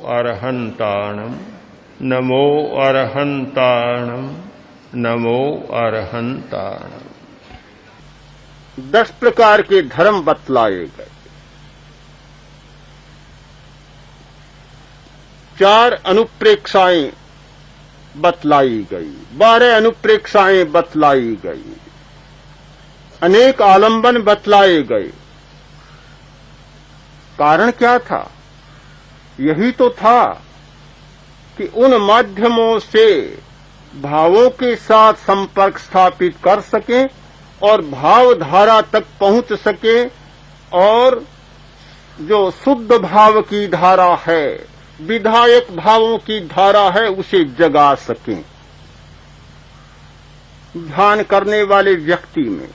अरहन्ताणम् नमो अरहन्ताणम् नमो अरहन्ताणम्। 10 प्रकार के धर्म बतलाए गए। 4 अनुप्रेक्षाएं बतलाई गई, 12 अनुप्रेक्षाएं बतलाई गई, अनेक आलंबन बतलाए गए। कारण क्या था? यही तो था कि उन माध्यमों से भावों के साथ संपर्क स्थापित कर सकें और भावधारा तक पहुंच सकें और जो शुद्ध भाव की धारा है, विधायक भावों की धारा है, उसे जगा सकें। ध्यान करने वाले व्यक्ति में,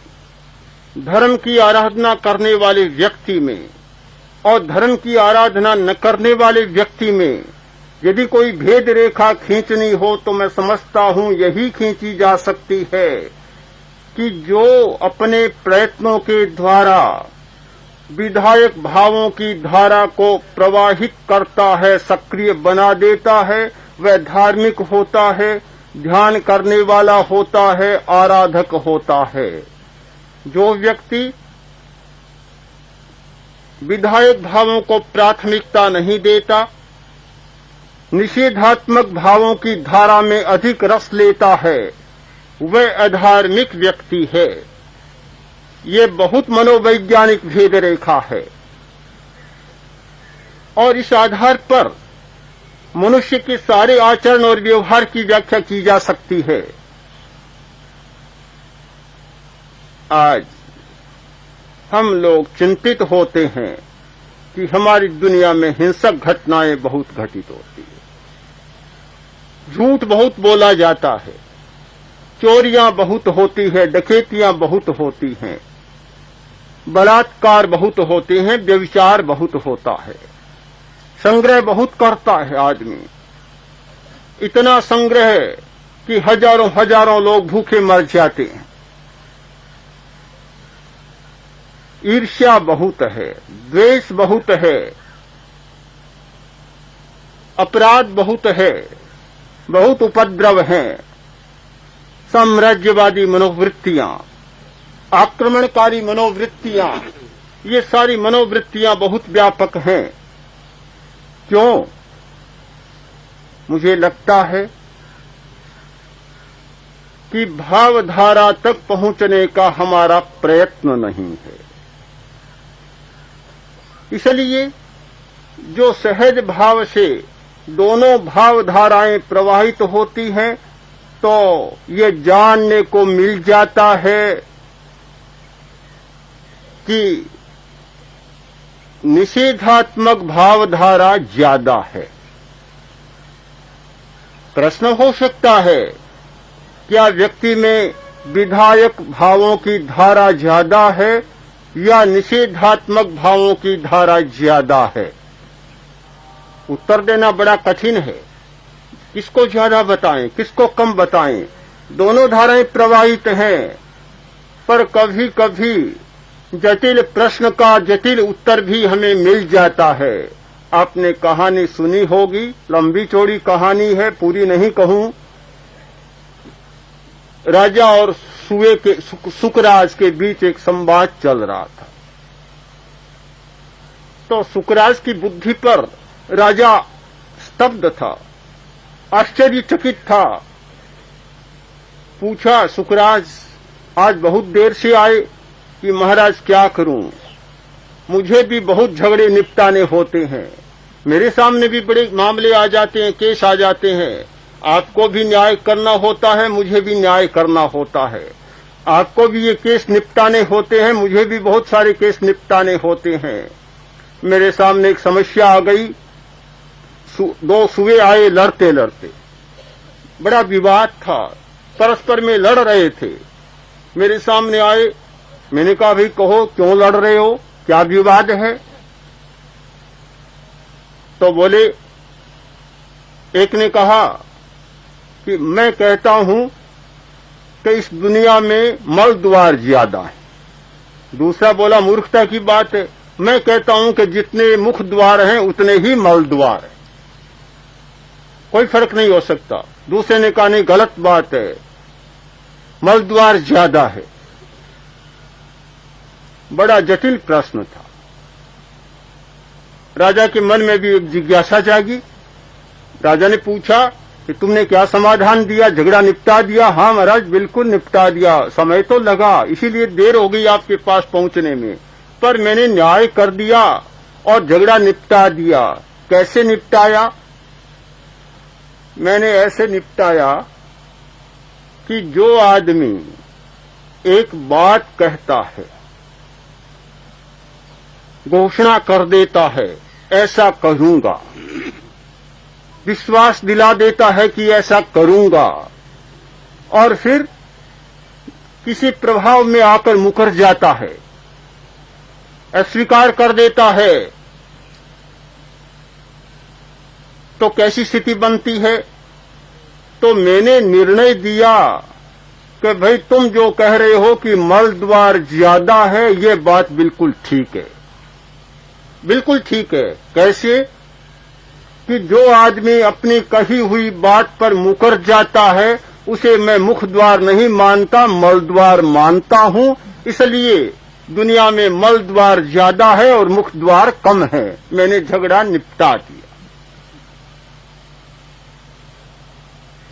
धर्म की आराधना करने वाले व्यक्ति में और धर्म की आराधना न करने वाले व्यक्ति में यदि कोई भेद रेखा खींचनी हो तो मैं समझता हूं यही खींची जा सकती है कि जो अपने प्रयत्नों के द्वारा विधायक भावों की धारा को प्रवाहित करता है, सक्रिय बना देता है, वह धार्मिक होता है, ध्यान करने वाला होता है, आराधक होता है। जो व्यक्ति विधायक भावों को प्राथमिकता नहीं देता, निषेधात्मक भावों की धारा में अधिक रस लेता है, वह अधार्मिक व्यक्ति है। ये बहुत मनोवैज्ञानिक भेद रेखा है और इस आधार पर मनुष्य के सारे आचरण और व्यवहार की व्याख्या की जा सकती है। आज हम लोग चिंतित होते हैं कि हमारी दुनिया में हिंसक घटनाएं बहुत घटित होती है, झूठ बहुत बोला जाता है, चोरियां बहुत होती है, डकैतियां बहुत होती हैं, बलात्कार बहुत होते हैं, व्यभिचार बहुत होता है, संग्रह बहुत करता है आदमी, इतना संग्रह कि हजारों हजारों लोग भूखे मर जाते हैं। ईर्ष्या बहुत है, द्वेष बहुत है, अपराध बहुत है, बहुत उपद्रव हैं, साम्राज्यवादी मनोवृत्तियां, आक्रमणकारी मनोवृत्तियां, ये सारी मनोवृत्तियां बहुत व्यापक हैं। क्यों? मुझे लगता है कि भावधारा तक पहुंचने का हमारा प्रयत्न नहीं है। इसलिए जो सहज भाव से दोनों भावधाराएं प्रवाहित होती हैं तो ये जानने को मिल जाता है कि निषेधात्मक भावधारा ज्यादा है। प्रश्न हो सकता है, क्या व्यक्ति में विधायक भावों की धारा ज्यादा है या निषेधात्मक भावों की धारा ज्यादा है? उत्तर देना बड़ा कठिन है। किसको ज्यादा बताएं, किसको कम बताएं? दोनों धाराएं प्रवाहित हैं, पर कभी कभी जटिल प्रश्न का जटिल उत्तर भी हमें मिल जाता है। आपने कहानी सुनी होगी, लंबी चौड़ी कहानी है, पूरी नहीं कहूं। राजा और सुए के सुकराज के बीच एक संवाद चल रहा था। तो सुकराज की बुद्धि पर राजा स्तब्ध था, आश्चर्यचकित था। पूछा, सुकराज आज बहुत देर से आए कि महाराज क्या करूं, मुझे भी बहुत झगड़े निपटाने होते हैं, मेरे सामने भी बड़े मामले आ जाते हैं, केस आ जाते हैं। आपको भी न्याय करना होता है, मुझे भी न्याय करना होता है। आपको भी ये केस निपटाने होते हैं, मुझे भी बहुत सारे केस निपटाने होते हैं। मेरे सामने एक समस्या आ गई, दो सुए आए लड़ते लड़ते, बड़ा विवाद था, परस्पर में लड़ रहे थे। मेरे सामने आए, मैंने कहा भाई कहो क्यों लड़ रहे हो, क्या विवाद है? तो बोले, एक ने कहा कि मैं कहता हूं कि इस दुनिया में मल द्वार ज्यादा है। दूसरा बोला, मूर्खता की बात है, मैं कहता हूं कि जितने मुख द्वार हैं उतने ही मल द्वार हैं। कोई फर्क नहीं हो सकता। दूसरे ने कहा नहीं, गलत बात है, मल द्वार ज्यादा है। बड़ा जटिल प्रश्न था। राजा के मन में भी एक जिज्ञासा जागी। राजा ने पूछा कि तुमने क्या समाधान दिया, झगड़ा निपटा दिया? हाँ महाराज, बिल्कुल निपटा दिया। समय तो लगा, इसीलिए देर हो गई आपके पास पहुंचने में, पर मैंने न्याय कर दिया और झगड़ा निपटा दिया। कैसे निपटाया? मैंने ऐसे निपटाया कि जो आदमी एक बात कहता है, घोषणा कर देता है ऐसा करूंगा, विश्वास दिला देता है कि ऐसा करूंगा, और फिर किसी प्रभाव में आकर मुकर जाता है, अस्वीकार कर देता है, तो कैसी स्थिति बनती है? तो मैंने निर्णय दिया कि भाई तुम जो कह रहे हो कि मल द्वार ज्यादा है, ये बात बिल्कुल ठीक है, बिल्कुल ठीक है। कैसे? कि जो आदमी अपनी कही हुई बात पर मुकर जाता है उसे मैं मुख द्वार नहीं मानता, मल द्वार मानता हूं। इसलिए दुनिया में मल द्वार ज्यादा है और मुख द्वार कम है। मैंने झगड़ा निपटा दिया।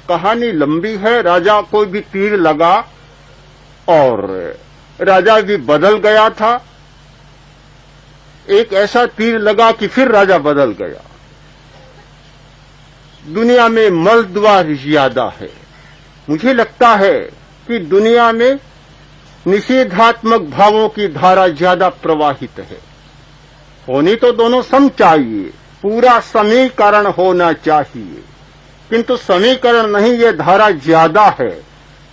कहानी लंबी है। राजा को भी तीर लगा और राजा भी बदल गया था। एक ऐसा तीर लगा कि फिर राजा बदल गया। दुनिया में मल द्वार ज्यादा है। मुझे लगता है कि दुनिया में निषेधात्मक भावों की धारा ज्यादा प्रवाहित है। होनी तो दोनों सम चाहिए, पूरा समीकरण होना चाहिए, किंतु समीकरण नहीं, ये धारा ज्यादा है,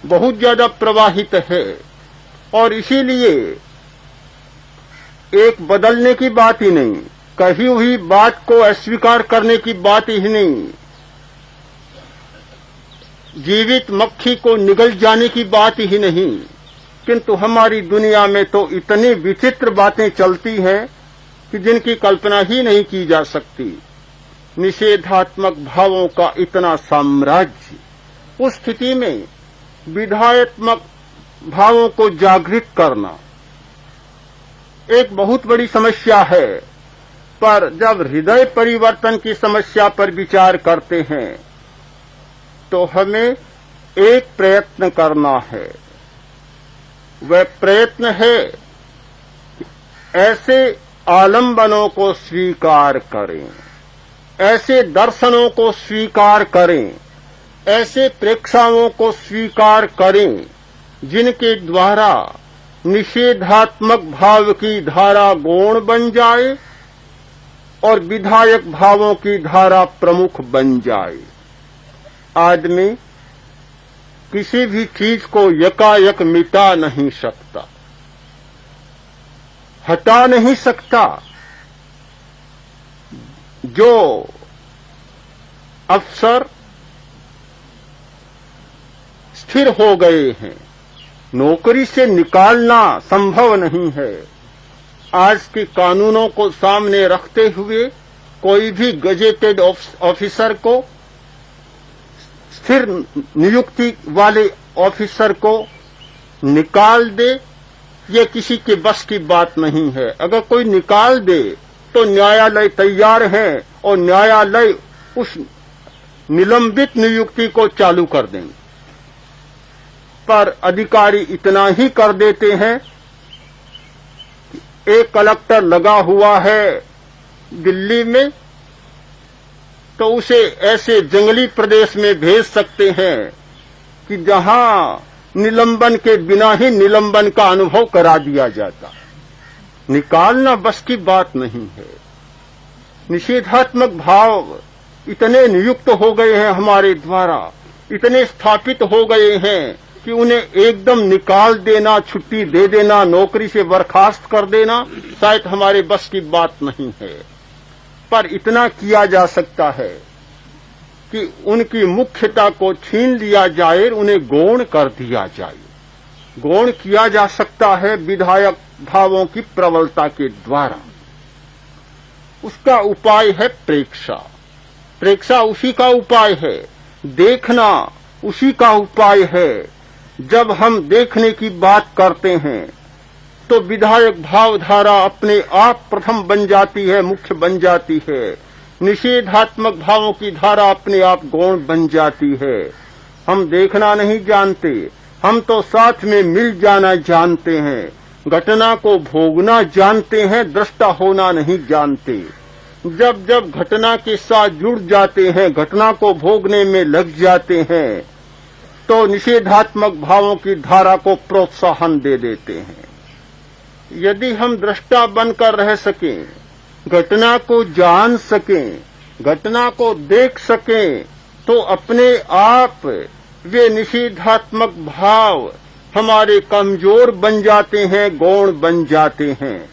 बहुत ज्यादा प्रवाहित है। और इसीलिए एक बदलने की बात ही नहीं, कही हुई बात को अस्वीकार करने की बात ही नहीं, जीवित मक्खी को निगल जाने की बात ही नहीं, किंतु हमारी दुनिया में तो इतनी विचित्र बातें चलती हैं कि जिनकी कल्पना ही नहीं की जा सकती। निषेधात्मक भावों का इतना साम्राज्य। उस स्थिति में विधायत्मक भावों को जागृत करना एक बहुत बड़ी समस्या है। पर जब हृदय परिवर्तन की समस्या पर विचार करते हैं तो हमें एक प्रयत्न करना है। वह प्रयत्न है ऐसे आलंबनों को स्वीकार करें, ऐसे दर्शनों को स्वीकार करें, ऐसे प्रेक्षाओं को स्वीकार करें जिनके द्वारा निषेधात्मक भाव की धारा गौण बन जाए और विधायक भावों की धारा प्रमुख बन जाए। आदमी किसी भी चीज को यकायक मिटा नहीं सकता, हटा नहीं सकता। जो अफसर स्थिर हो गए हैं, नौकरी से निकालना संभव नहीं है। आज के कानूनों को सामने रखते हुए कोई भी गजेटेड ऑफिसर को, स्थिर नियुक्ति वाले ऑफिसर को निकाल दे, ये किसी के बस की बात नहीं है। अगर कोई निकाल दे तो न्यायालय तैयार है और न्यायालय उस निलंबित नियुक्ति को चालू कर देंगे। पर अधिकारी इतना ही कर देते हैं, एक कलेक्टर लगा हुआ है दिल्ली में तो उसे ऐसे जंगली प्रदेश में भेज सकते हैं कि जहां निलंबन के बिना ही निलंबन का अनुभव करा दिया जाता। निकालना बस की बात नहीं है। निषेधात्मक भाव इतने नियुक्त हो गए हैं हमारे द्वारा, इतने स्थापित हो गए हैं कि उन्हें एकदम निकाल देना, छुट्टी दे देना, नौकरी से बर्खास्त कर देना शायद हमारे बस की बात नहीं है। पर इतना किया जा सकता है कि उनकी मुख्यता को छीन लिया जाए, उन्हें गौण कर दिया जाए। गौण किया जा सकता है विधायक भावों की प्रबलता के द्वारा। उसका उपाय है प्रेक्षा। प्रेक्षा उसी का उपाय है, देखना उसी का उपाय है। जब हम देखने की बात करते हैं तो विधायक भावधारा अपने आप प्रथम बन जाती है, मुख्य बन जाती है। निषेधात्मक भावों की धारा अपने आप गौण बन जाती है। हम देखना नहीं जानते, हम तो साथ में मिल जाना जानते हैं। घटना को भोगना जानते हैं, दृष्टा होना नहीं जानते। जब जब घटना के साथ जुड़ जाते हैं, घटना को भोगने में लग जाते हैं, तो निषेधात्मक भावों की धारा को प्रोत्साहन दे देते हैं। यदि हम दृष्टा बनकर रह सकें, घटना को जान सकें, घटना को देख सकें, तो अपने आप वे निषेधात्मक भाव हमारे कमजोर बन जाते हैं, गौण बन जाते हैं।